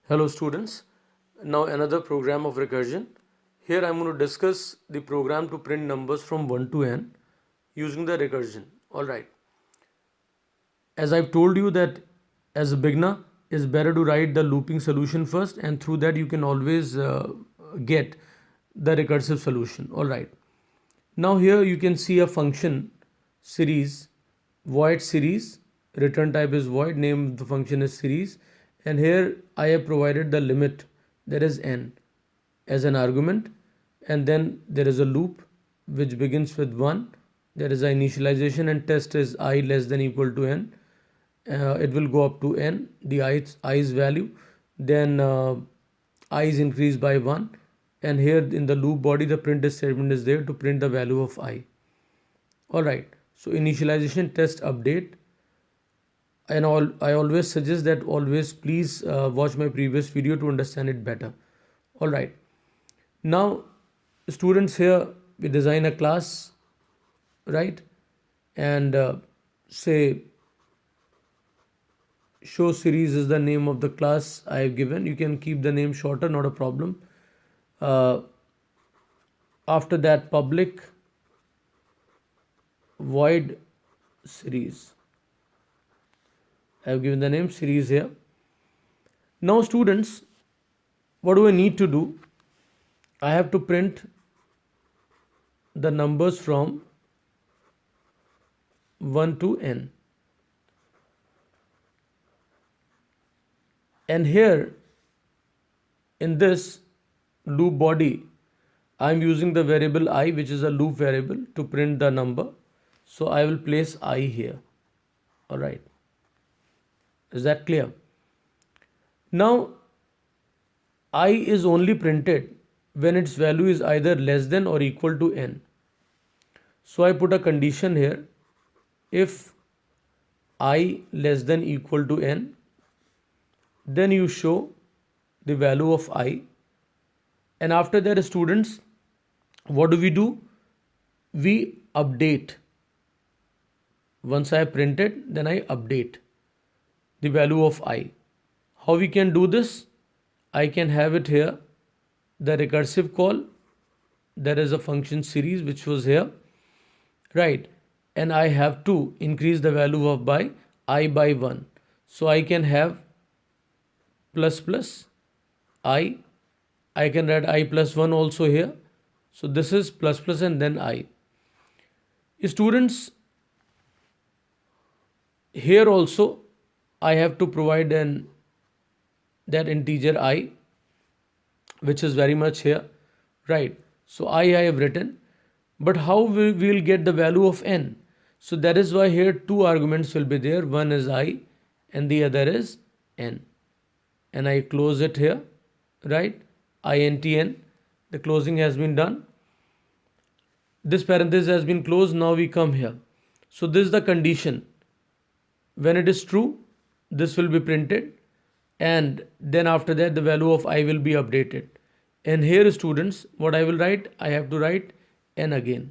Hello students, now another program of recursion. Here I am going to discuss the program to print numbers from 1 to n using the recursion. Alright, as I've told you that as a beginner it's better to write the looping solution first, and through that you can always get the recursive solution. Alright, now here you can see a function series, void series, return type is void, name of the function is series, and here I have provided the limit, that is n, as an argument, and then there is a loop which begins with 1. There is an initialization and test is I less than equal to n. It will go up to n, the i's value, then I is increased by 1, and here in the loop body the printf statement is there to print the value of I. Alright, so initialization test update, and I always suggest that always please watch my previous video to understand it better. Alright, now students, here we design a class, right, and say show series is the name of the class I have given. You can keep the name shorter, not a problem. After that, public void series, I have given the name series here. Now students, what do I need to do? I have to print the numbers from 1 to n, and here in this loop body I am using the variable I, which is a loop variable, to print the number, so I will place I here. Alright, is that clear? Now I is only printed when its value is either less than or equal to n, so I put a condition here: if I less than equal to n, then you show the value of I. And after that, students, what do? We update. Once I have printed, then I update the value of I. How we can do this? I can have it here, the recursive call, there is a function series which was here, right, and I have to increase the value of by I by 1, so I can have plus plus I can write I plus 1 also here, so this is plus plus and then I. Students, here also I have to provide that integer I, which is very much here, right, so I have written, but how we will get the value of n? So that is why here two arguments will be there, one is I and the other is n, and I close it here, right, intn, the closing has been done, this parenthesis has been closed. Now we come here, so this is the condition: when it is true, this will be printed, and then after that the value of I will be updated. And here students, what I will write, I have to write n again,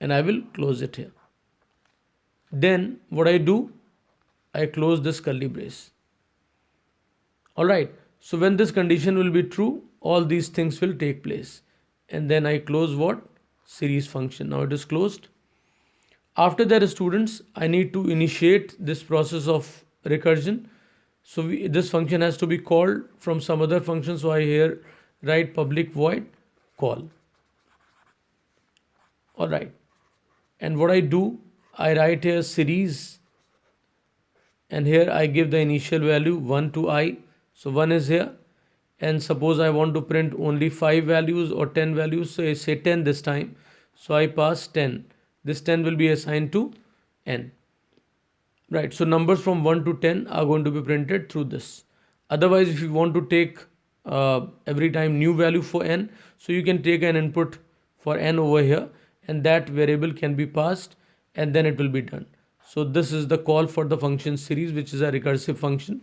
and I will close it here. Then what I do, I close this curly brace. Alright, so when this condition will be true, all these things will take place, and then I close what? Series function. Now it is closed. After that, students, I need to initiate this process of recursion, so this function has to be called from some other function, so I here write public void call. Alright, and what I do, I write here series, and here I give the initial value 1 to I, so 1 is here, and suppose I want to print only 5 values or 10 values, so I say 10 this time, so I pass 10, this 10 will be assigned to n, right, so numbers from 1 to 10 are going to be printed through this. Otherwise, if you want to take every time new value for n, so you can take an input for n over here, and that variable can be passed, and then it will be done. So this is the call for the function series, which is a recursive function,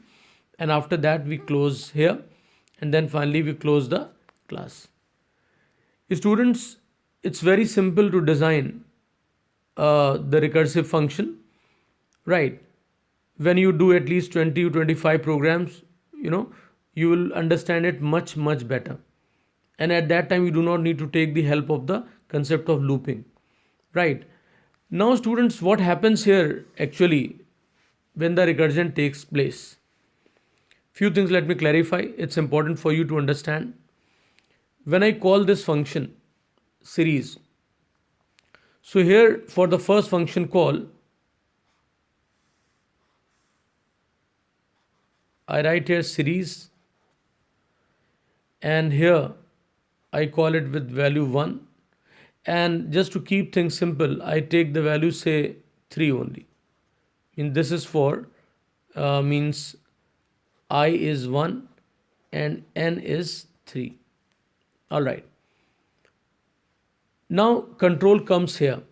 and after that we close here, and then finally we close the class. Students, it's very simple to design the recursive function, right? When you do at least 20 to 25 programs, you will understand it much better. And at that time you do not need to take the help of the concept of looping, right? Now students, what happens here actually when the recursion takes place? Few things let me clarify, it's important for you to understand. When I call this function series, so here for the first function call, I write here series, and here I call it with value 1, and just to keep things simple I take the value say 3 only. And this is for means I is 1 and n is 3. Alright. Now control comes here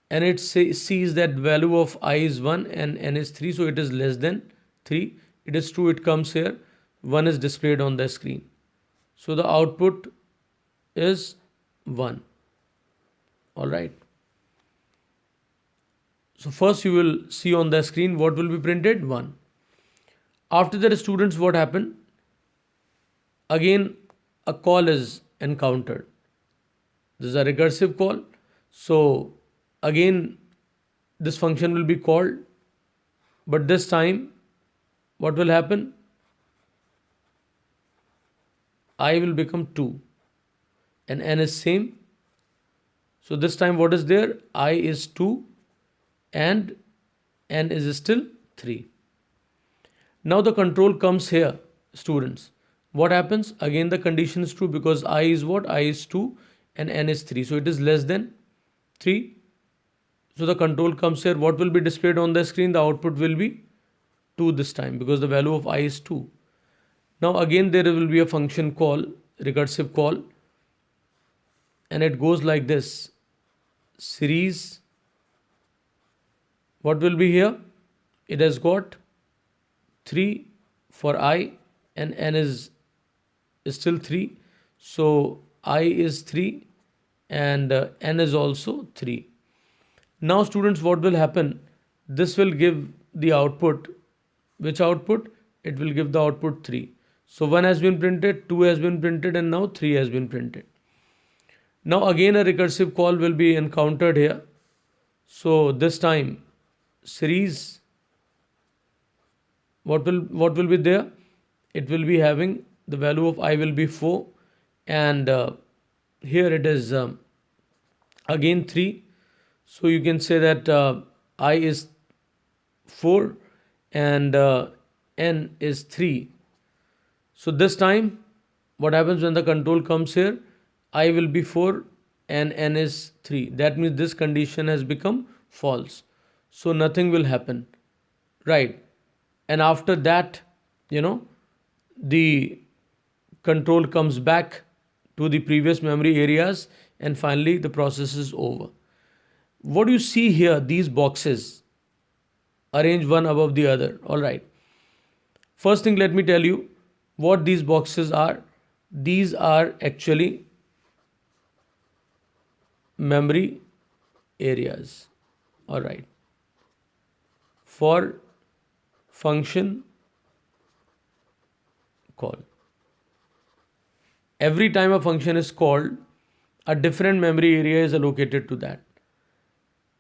and it sees that value of I is 1 and n is 3, so it is less than 3. It is true, it comes here, 1 is displayed on the screen. So the output is 1. Alright. So first you will see on the screen what will be printed, 1. After that, students, what happened? Again a call is encountered. This is a recursive call. So again this function will be called, but this time what will happen? I will become 2 and n is same. So this time what is there? I is 2 and n is still 3. Now the control comes here, students. What happens? Again the condition is true because I is what? I is 2 and n is 3. So it is less than 3. So the control comes here. What will be displayed on the screen? The output will be 2 this time because the value of I is 2. Now again there will be a function call, recursive call, and it goes like this. Series, what will be here? It has got 3 for I and n is still 3. So I is 3 and n is also 3. Now students, what will happen? This will give the output. Which output? It will give the output 3. So 1 has been printed, 2 has been printed, and now 3 has been printed. Now again a recursive call will be encountered here. So this time series, what will be there? It will be having the value of I will be 4 and here it is again 3. So you can say that I is 4 and n is 3. So this time what happens when the control comes here? I will be 4 and n is 3. That means this condition has become false. So nothing will happen, right? And after that, the control comes back to the previous memory areas and finally the process is over. What do you see here? These boxes arranged one above the other. Alright. First thing, let me tell you what these boxes are. These are actually memory areas. Alright. For function call. Every time a function is called, a different memory area is allocated to that.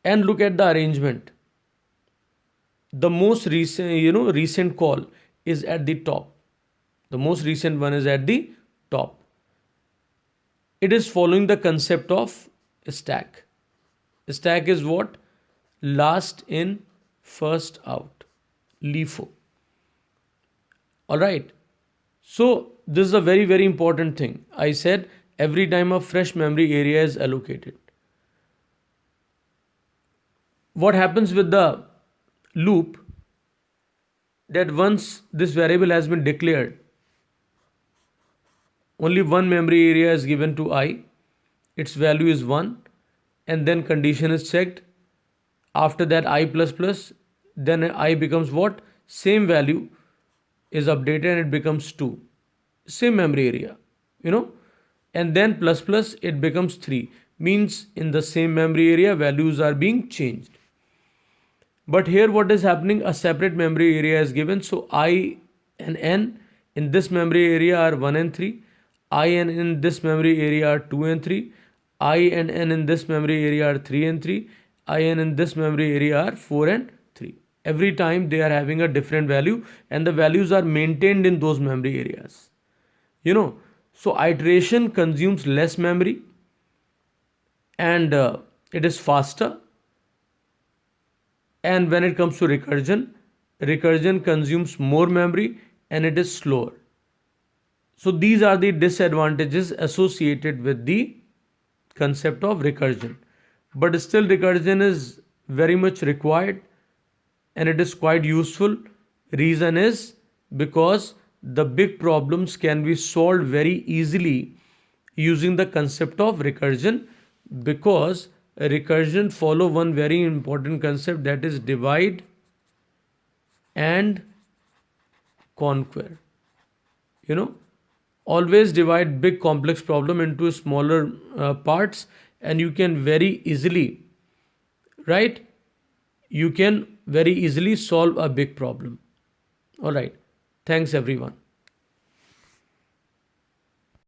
And look at the arrangement. The most recent call is at the top. The most recent one is at the top. It is following the concept of stack. Stack is what? Last in, first out. LIFO. Alright. So this is a very important thing. I said every time a fresh memory area is allocated. What happens with the loop? That once this variable has been declared, only one memory area is given to I. Its value is 1 and then condition is checked. After that I plus plus, then I becomes what? Same value is updated and it becomes 2. Same memory area, and then plus plus it becomes 3. Means in the same memory area values are being changed. But here what is happening? A separate memory area is given. So I and n in this memory area are 1 and 3, I and n in this memory area are 2 and 3, I and n in this memory area are 3 and 3, I and n in this memory area are 4 and 3. Every time they are having a different value and the values are maintained in those memory areas. So iteration consumes less memory and it is faster. And when it comes to recursion consumes more memory and it is slower. So these are the disadvantages associated with the concept of recursion. But still recursion is very much required and it is quite useful. Reason is because the big problems can be solved very easily using the concept of recursion, because recursion follow one very important concept, that is divide and conquer. Always divide big complex problem into smaller parts and you can very easily, right, you can very easily solve a big problem. All right, thanks everyone.